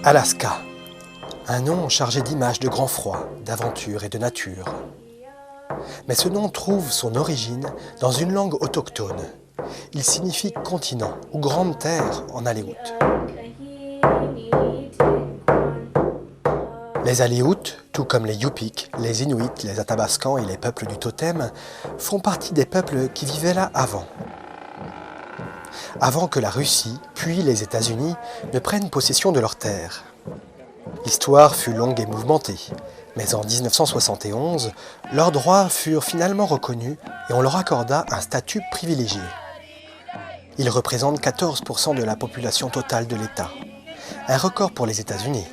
Alaska, un nom chargé d'images de grand froid, d'aventure et de nature. Mais ce nom trouve son origine dans une langue autochtone. Il signifie continent ou grande terre en aléoute. Les Aléoutes, tout comme les Yupik, les Inuits, les Athabascans et les peuples du totem, font partie des peuples qui vivaient là avant que la Russie, puis les États-Unis, ne prennent possession de leurs terres. L'histoire fut longue et mouvementée, mais en 1971, leurs droits furent finalement reconnus et on leur accorda un statut privilégié. Ils représentent 14% de la population totale de l'État, un record pour les États-Unis.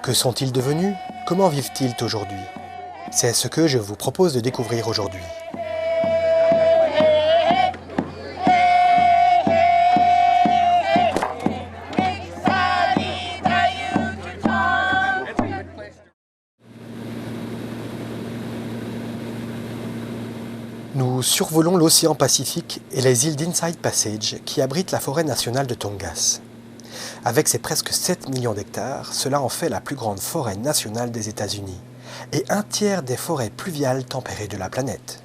Que sont-ils devenus? Comment vivent-ils aujourd'hui? C'est ce que je vous propose de découvrir aujourd'hui. Nous survolons l'océan Pacifique et les îles d'Inside Passage qui abritent la forêt nationale de Tongass. Avec ses presque 7 millions d'hectares, cela en fait la plus grande forêt nationale des États-Unis et un tiers des forêts pluviales tempérées de la planète.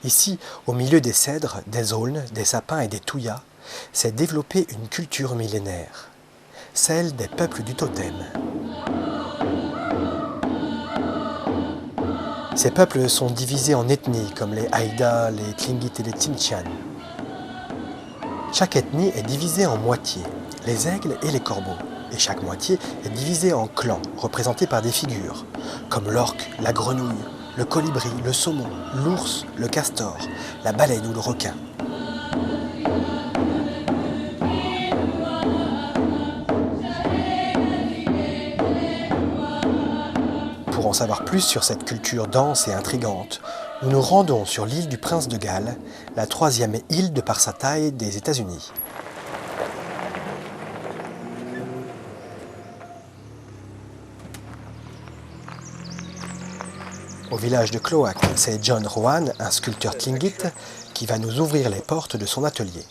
Ici, au milieu des cèdres, des aulnes, des sapins et des tuyas, s'est développée une culture millénaire, celle des peuples du totem. Ces peuples sont divisés en ethnies comme les Haïda, les Tlingit et les Tsimshian. Chaque ethnie est divisée en moitiés, les aigles et les corbeaux, et chaque moitié est divisée en clans représentés par des figures, comme l'orque, la grenouille, le colibri, le saumon, l'ours, le castor, la baleine ou le requin. Pour en savoir plus sur cette culture dense et intrigante, nous nous rendons sur l'île du Prince de Galles, la 3e île de par sa taille des États-Unis. Au village de Cloac, c'est John Rowan, un sculpteur Tlingit, qui va nous ouvrir les portes de son atelier.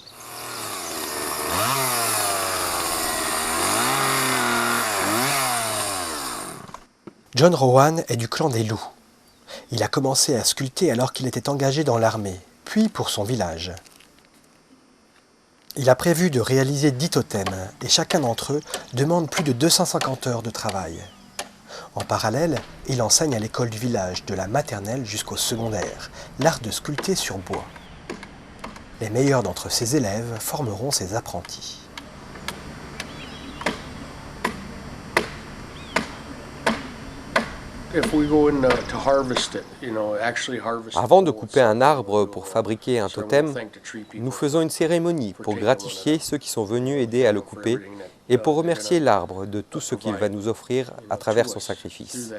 John Rowan est du clan des loups. Il a commencé à sculpter alors qu'il était engagé dans l'armée, puis pour son village. Il a prévu de réaliser 10 totems, et chacun d'entre eux demande plus de 250 heures de travail. En parallèle, il enseigne à l'école du village, de la maternelle jusqu'au secondaire, l'art de sculpter sur bois. Les meilleurs d'entre ses élèves formeront ses apprentis. Avant de couper un arbre pour fabriquer un totem, nous faisons une cérémonie pour gratifier ceux qui sont venus aider à le couper et pour remercier l'arbre de tout ce qu'il va nous offrir à travers son sacrifice.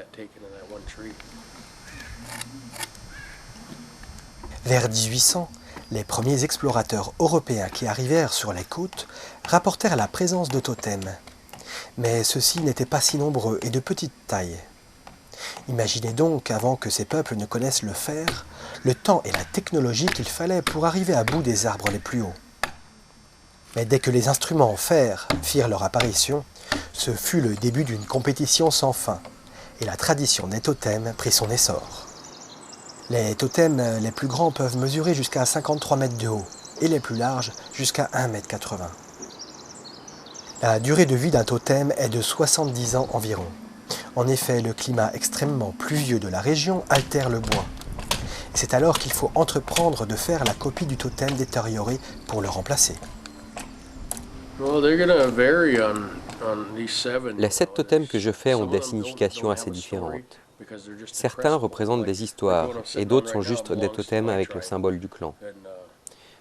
Vers 1800, les premiers explorateurs européens qui arrivèrent sur les côtes rapportèrent la présence de totems. Mais ceux-ci n'étaient pas si nombreux et de petite taille. Imaginez donc, avant que ces peuples ne connaissent le fer, le temps et la technologie qu'il fallait pour arriver à bout des arbres les plus hauts. Mais dès que les instruments en fer firent leur apparition, ce fut le début d'une compétition sans fin, et la tradition des totems prit son essor. Les totems les plus grands peuvent mesurer jusqu'à 53 mètres de haut, et les plus larges jusqu'à 1,80 m. La durée de vie d'un totem est de 70 ans environ. En effet, le climat extrêmement pluvieux de la région altère le bois. C'est alors qu'il faut entreprendre de faire la copie du totem détérioré pour le remplacer. Les 7 totems que je fais ont des significations assez différentes. Certains représentent des histoires et d'autres sont juste des totems avec le symbole du clan.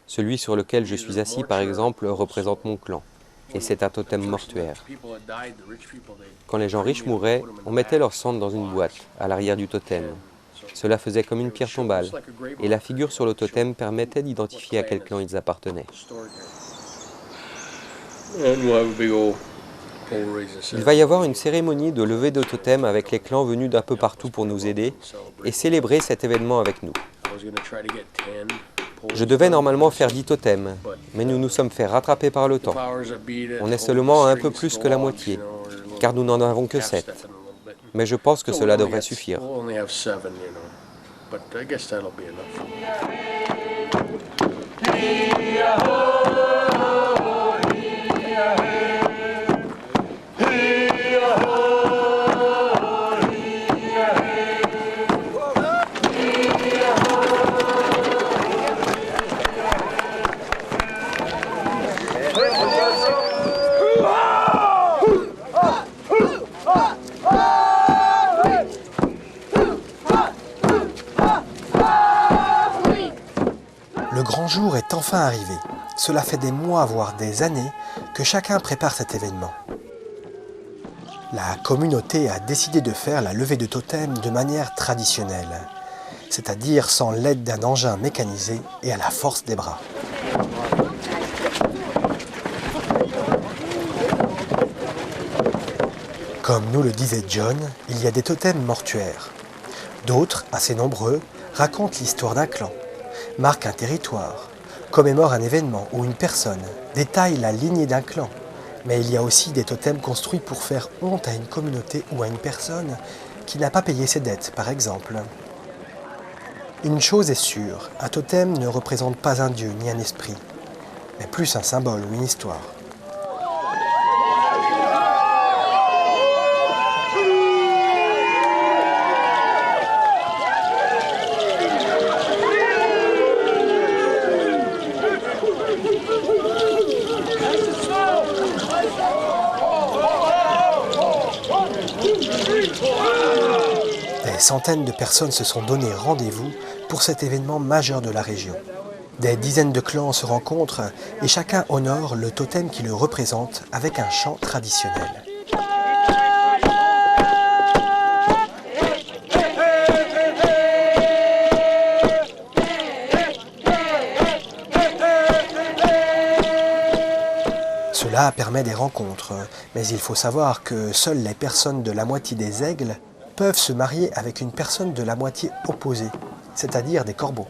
Celui sur lequel je suis assis, par exemple, représente mon clan. Et c'est un totem mortuaire. Quand les gens riches mouraient, on mettait leur cendre dans une boîte, à l'arrière du totem. Cela faisait comme une pierre tombale, et la figure sur le totem permettait d'identifier à quel clan ils appartenaient. Il va y avoir une cérémonie de levée de totem avec les clans venus d'un peu partout pour nous aider et célébrer cet événement avec nous. Je devais normalement faire 10 totems, mais nous nous sommes fait rattraper par le temps. On est seulement à un peu plus que la moitié, car nous n'en avons que 7. Mais je pense que cela devrait suffire. Le grand jour est enfin arrivé. Cela fait des mois, voire des années, que chacun prépare cet événement. La communauté a décidé de faire la levée de totem de manière traditionnelle, c'est-à-dire sans l'aide d'un engin mécanisé et à la force des bras. Comme nous le disait John, il y a des totems mortuaires. D'autres, assez nombreux, racontent l'histoire d'un clan, marquent un territoire, commémorent un événement ou une personne, détaillent la lignée d'un clan. Mais il y a aussi des totems construits pour faire honte à une communauté ou à une personne qui n'a pas payé ses dettes, par exemple. Une chose est sûre, un totem ne représente pas un dieu ni un esprit, mais plus un symbole ou une histoire. Des centaines de personnes se sont donné rendez-vous pour cet événement majeur de la région. Des dizaines de clans se rencontrent et chacun honore le totem qui le représente avec un chant traditionnel. Cela permet des rencontres, mais il faut savoir que seules les personnes de la moitié des aigles peuvent se marier avec une personne de la moitié opposée, c'est-à-dire des corbeaux.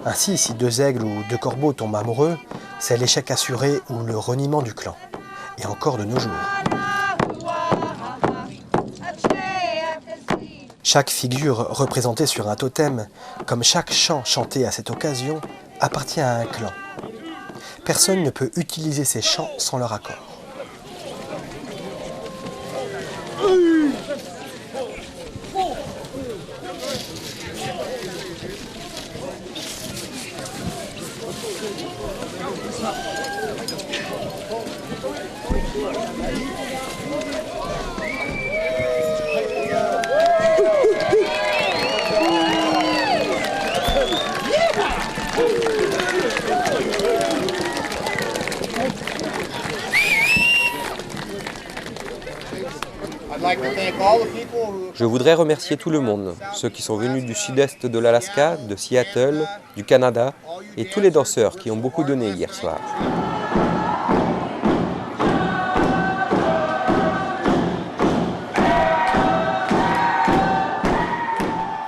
Ainsi, si 2 aigles ou 2 corbeaux tombent amoureux, c'est l'échec assuré ou le reniement du clan. Et encore de nos jours. Chaque figure représentée sur un totem, comme chaque chant chanté à cette occasion, appartient à un clan. Personne ne peut utiliser ces chants sans leur accord. Je voudrais remercier tout le monde, ceux qui sont venus du sud-est de l'Alaska, de Seattle, du Canada, et tous les danseurs qui ont beaucoup donné hier soir.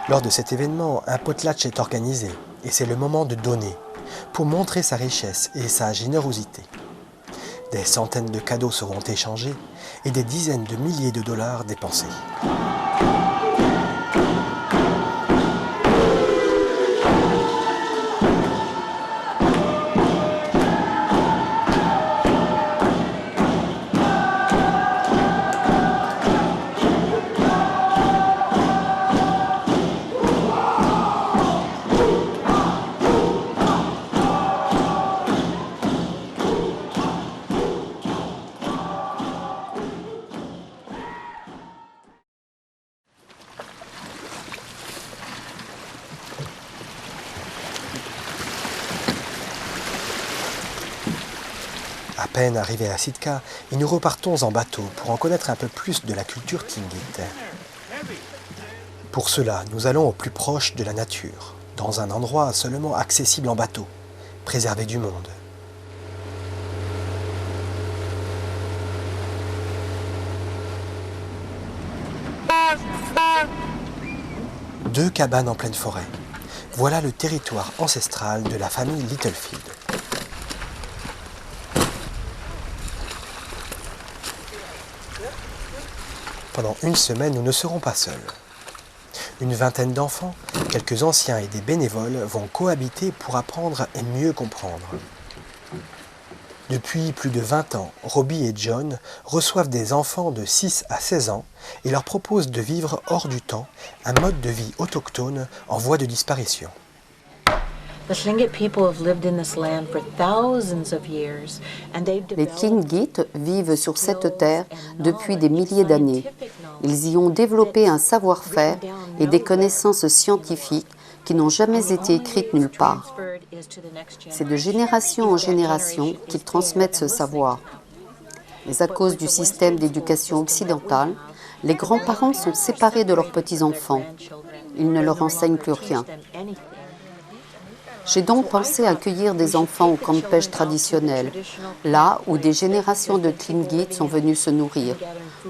Lors de cet événement, un potlatch est organisé, et c'est le moment de donner, pour montrer sa richesse et sa générosité. Des centaines de cadeaux seront échangés et des dizaines de milliers de dollars dépensés. À peine arrivés à Sitka, et nous repartons en bateau pour en connaître un peu plus de la culture Tlingit. Pour cela, nous allons au plus proche de la nature, dans un endroit seulement accessible en bateau, préservé du monde. Deux cabanes en pleine forêt. Voilà le territoire ancestral de la famille Littlefield. Pendant une semaine, nous ne serons pas seuls. Une vingtaine d'enfants, quelques anciens et des bénévoles vont cohabiter pour apprendre et mieux comprendre. Depuis plus de 20 ans, Robbie et John reçoivent des enfants de 6 à 16 ans et leur proposent de vivre hors du temps, un mode de vie autochtone en voie de disparition. Les Tlingit vivent sur cette terre depuis des milliers d'années. Ils y ont développé un savoir-faire et des connaissances scientifiques qui n'ont jamais été écrites nulle part. C'est de génération en génération qu'ils transmettent ce savoir. Mais à cause du système d'éducation occidentale, les grands-parents sont séparés de leurs petits-enfants. Ils ne leur enseignent plus rien. J'ai donc pensé accueillir des enfants au camp de pêche traditionnel, là où des générations de Tlingit sont venus se nourrir,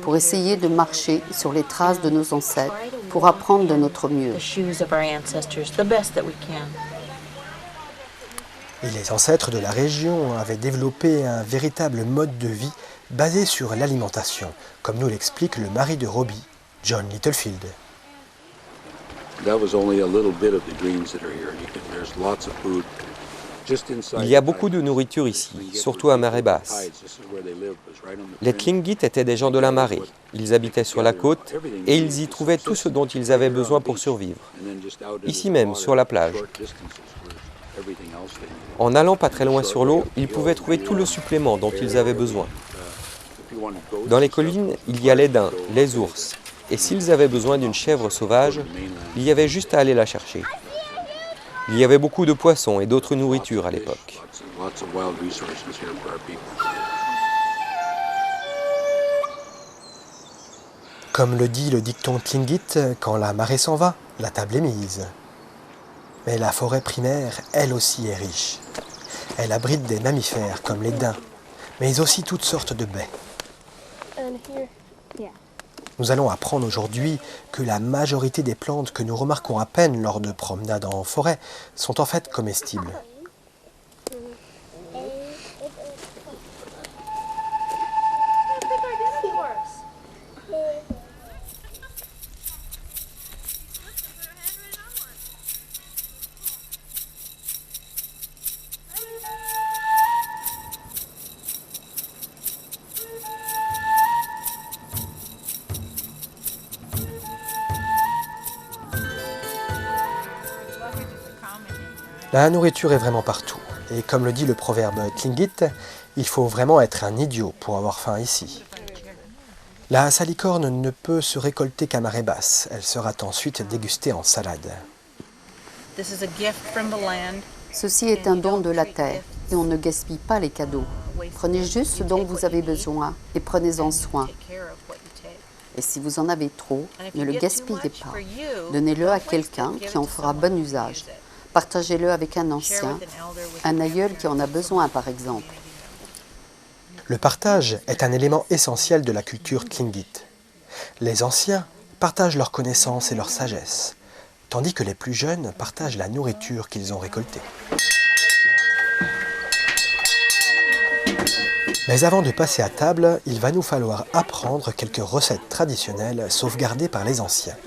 pour essayer de marcher sur les traces de nos ancêtres, pour apprendre de notre mieux. Et les ancêtres de la région avaient développé un véritable mode de vie basé sur l'alimentation, comme nous l'explique le mari de Robbie, John Littlefield. Il y a beaucoup de nourriture ici, surtout à marée basse. Les Tlingit étaient des gens de la marée. Ils habitaient sur la côte et ils y trouvaient tout ce dont ils avaient besoin pour survivre. Ici même, sur la plage. En allant pas très loin sur l'eau, ils pouvaient trouver tout le supplément dont ils avaient besoin. Dans les collines, il y a les daims, les ours. Et s'ils avaient besoin d'une chèvre sauvage, il y avait juste à aller la chercher. Il y avait beaucoup de poissons et d'autres nourritures à l'époque. Comme le dit le dicton Tlingit, quand la marée s'en va, la table est mise. Mais la forêt primaire, elle aussi, est riche. Elle abrite des mammifères comme les daims, mais aussi toutes sortes de baies. Nous allons apprendre aujourd'hui que la majorité des plantes que nous remarquons à peine lors de promenades en forêt sont en fait comestibles. La nourriture est vraiment partout. Et comme le dit le proverbe Tlingit, il faut vraiment être un idiot pour avoir faim ici. La salicorne ne peut se récolter qu'à marée basse. Elle sera ensuite dégustée en salade. Ceci est un don de la terre et on ne gaspille pas les cadeaux. Prenez juste ce dont vous avez besoin et prenez-en soin. Et si vous en avez trop, ne le gaspillez pas. Donnez-le à quelqu'un qui en fera bon usage. Partagez-le avec un ancien, un aïeul qui en a besoin par exemple. Le partage est un élément essentiel de la culture Tlingit. Les anciens partagent leurs connaissances et leur sagesse, tandis que les plus jeunes partagent la nourriture qu'ils ont récoltée. Mais avant de passer à table, il va nous falloir apprendre quelques recettes traditionnelles sauvegardées par les anciens.